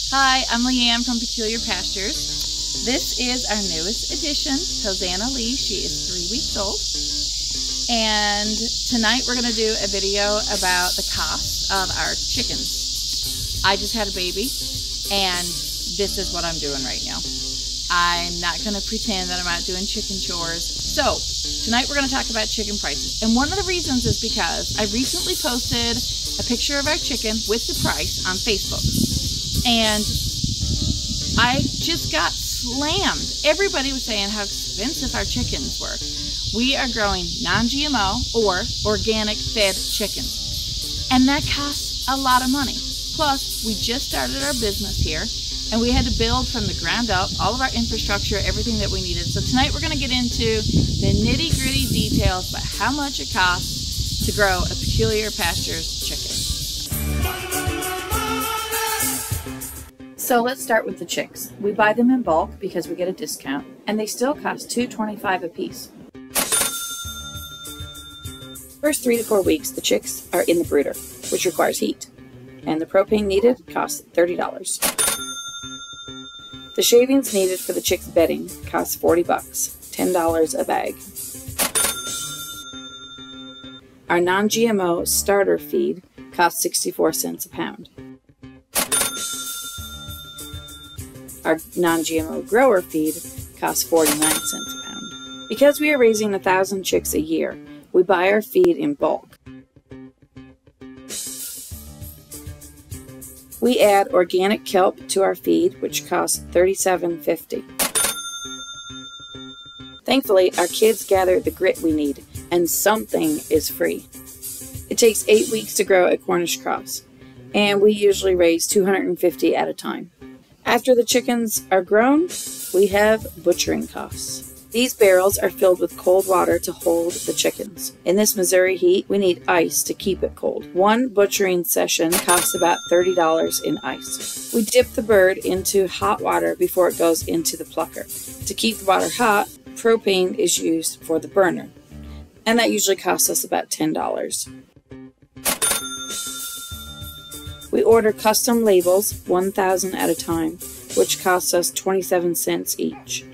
Hi, I'm Leanne from Peculiar Pastures. This is our newest addition, Hosanna Lee. She is 3 weeks old. And tonight we're going to do a video about the cost of our chickens. I just had a baby, and this is what I'm doing right now. I'm not going to pretend that I'm out doing chicken chores. So, tonight we're going to talk about chicken prices. And one of the reasons is because I recently posted a picture of our chicken with the price on Facebook. And I just got slammed. Everybody was saying how expensive our chickens were. We are growing non-GMO or organic fed chickens. And that costs a lot of money. Plus, we just started our business here, and we had to build from the ground up all of our infrastructure, everything that we needed. So tonight we're going to get into the nitty-gritty details about how much it costs to grow a Peculiar Pastures chicken. So let's start with the chicks. We buy them in bulk because we get a discount, and they still cost $2.25 a piece. First 3 to 4 weeks, the chicks are in the brooder, which requires heat, and the propane needed costs $30. The shavings needed for the chicks' bedding costs $40, $10 a bag. Our non-GMO starter feed costs 64 cents a pound. Our non-GMO grower feed costs 49 cents a pound. Because we are raising 1,000 chicks a year, we buy our feed in bulk. We add organic kelp to our feed, which costs $37.50. Thankfully, our kids gather the grit we need, and something is free. It takes 8 weeks to grow a Cornish cross, and we usually raise 250 at a time. After the chickens are grown, we have butchering costs. These barrels are filled with cold water to hold the chickens. In this Missouri heat, we need ice to keep it cold. One butchering session costs about $30 in ice. We dip the bird into hot water before it goes into the plucker. To keep the water hot, propane is used for the burner, and that usually costs us about $10. We order custom labels, 1,000 at a time, which costs us 27 cents each.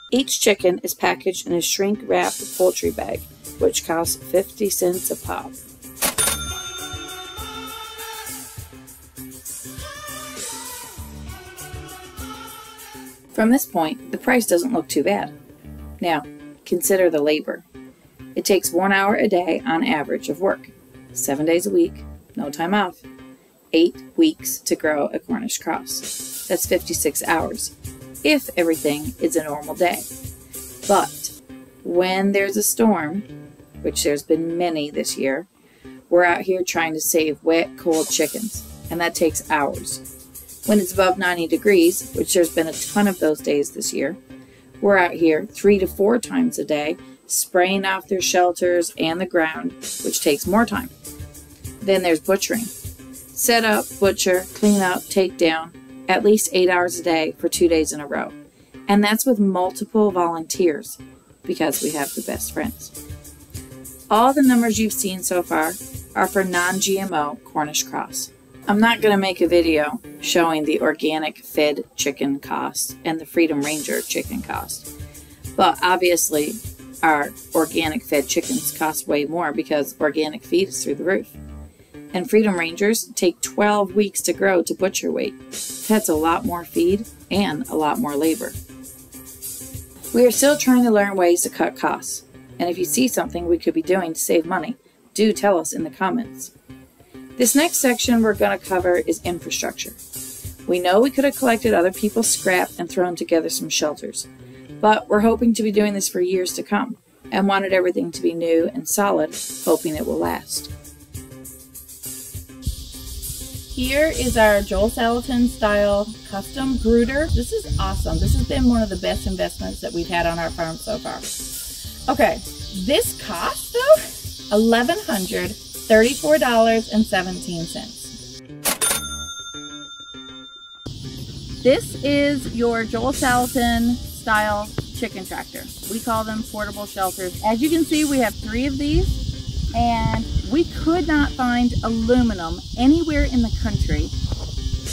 Each chicken is packaged in a shrink-wrapped poultry bag, which costs 50 cents a pop. From this point, the price doesn't look too bad. Now, consider the labor. It takes 1 hour a day on average of work. 7 days a week, no time off. 8 weeks to grow a Cornish cross. That's 56 hours, if everything is a normal day. But when there's a storm, which there's been many this year, we're out here trying to save wet, cold chickens, and that takes hours. When it's above 90 degrees, which there's been a ton of those days this year, we're out here 3 to 4 times a day, spraying off their shelters and the ground, which takes more time. Then there's butchering. Set up, butcher, clean up, take down, at least 8 hours a day for 2 days in a row. And that's with multiple volunteers, because we have the best friends. All the numbers you've seen so far are for non-GMO Cornish cross. I'm not going to make a video showing the organic fed chicken cost and the Freedom Ranger chicken cost. But obviously, our organic fed chickens cost way more because organic feed is through the roof. And Freedom Rangers take 12 weeks to grow to butcher weight. That's a lot more feed and a lot more labor. We are still trying to learn ways to cut costs. And if you see something we could be doing to save money, do tell us in the comments. This next section we're going to cover is infrastructure. We know we could have collected other people's scrap and thrown together some shelters, but we're hoping to be doing this for years to come and wanted everything to be new and solid, hoping it will last. Here is our Joel Salatin style custom brooder. This is awesome. This has been one of the best investments that we've had on our farm so far. Okay, this cost though, $1,134.17. This is your Joel Salatin style chicken tractor. We call them portable shelters. As you can see, we have 3 of these, and we could not find aluminum anywhere in the country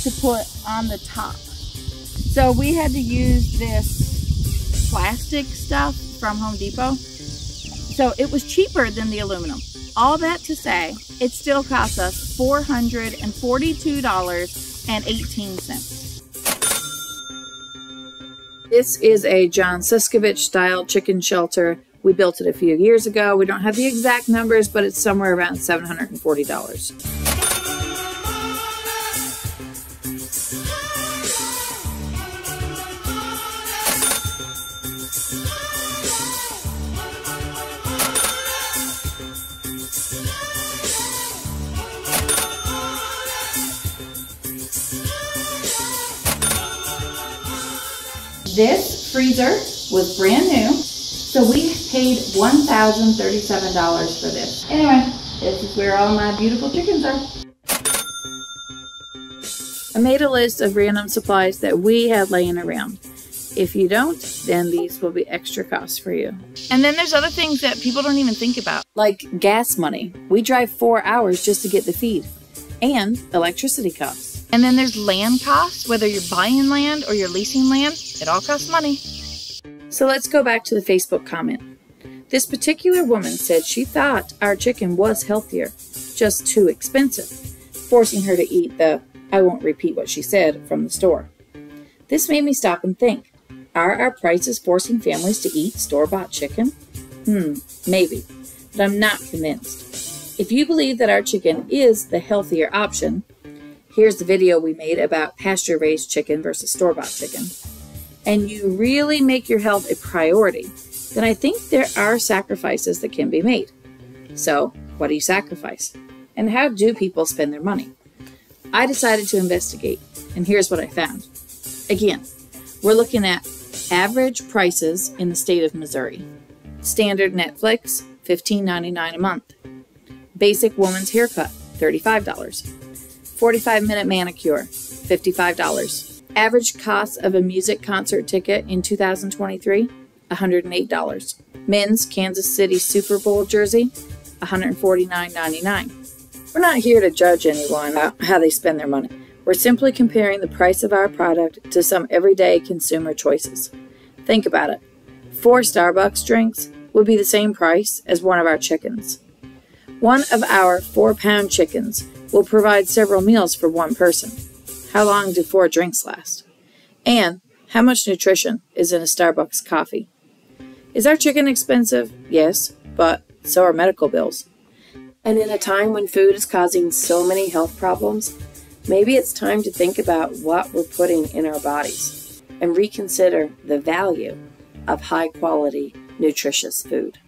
to put on the top. So we had to use this plastic stuff from Home Depot. So it was cheaper than the aluminum. All that to say, it still cost us $442.18. This is a John Suskovich style chicken shelter. We built it a few years ago. We don't have the exact numbers, but it's somewhere around $740. This freezer was brand new, so we paid $1,037 for this. Anyway, this is where all my beautiful chickens are. I made a list of random supplies that we had laying around. If you don't, then these will be extra costs for you. And then there's other things that people don't even think about, like gas money. We drive 4 hours just to get the feed, and electricity costs. And then there's land costs, whether you're buying land or you're leasing land, it all costs money. So let's go back to the Facebook comment. This particular woman said she thought our chicken was healthier, just too expensive, forcing her to eat the, I won't repeat what she said, from the store. This made me stop and think, are our prices forcing families to eat store-bought chicken? Maybe, but I'm not convinced. If you believe that our chicken is the healthier option, here's the video we made about pasture-raised chicken versus store-bought chicken, and you really make your health a priority, then I think there are sacrifices that can be made. So, what do you sacrifice? And how do people spend their money? I decided to investigate, and here's what I found. Again, we're looking at average prices in the state of Missouri. Standard Netflix, $15.99 a month. Basic woman's haircut, $35. 45-minute manicure, $55. Average cost of a music concert ticket in 2023, $108. Men's Kansas City Super Bowl jersey, $149.99. We're not here to judge anyone about how they spend their money. We're simply comparing the price of our product to some everyday consumer choices. Think about it. 4 Starbucks drinks would be the same price as one of our chickens. One of our 4-pound chickens will provide several meals for one person. How long do 4 drinks last? And how much nutrition is in a Starbucks coffee? Is our chicken expensive? Yes, but so are medical bills. And in a time when food is causing so many health problems, maybe it's time to think about what we're putting in our bodies and reconsider the value of high-quality, nutritious food.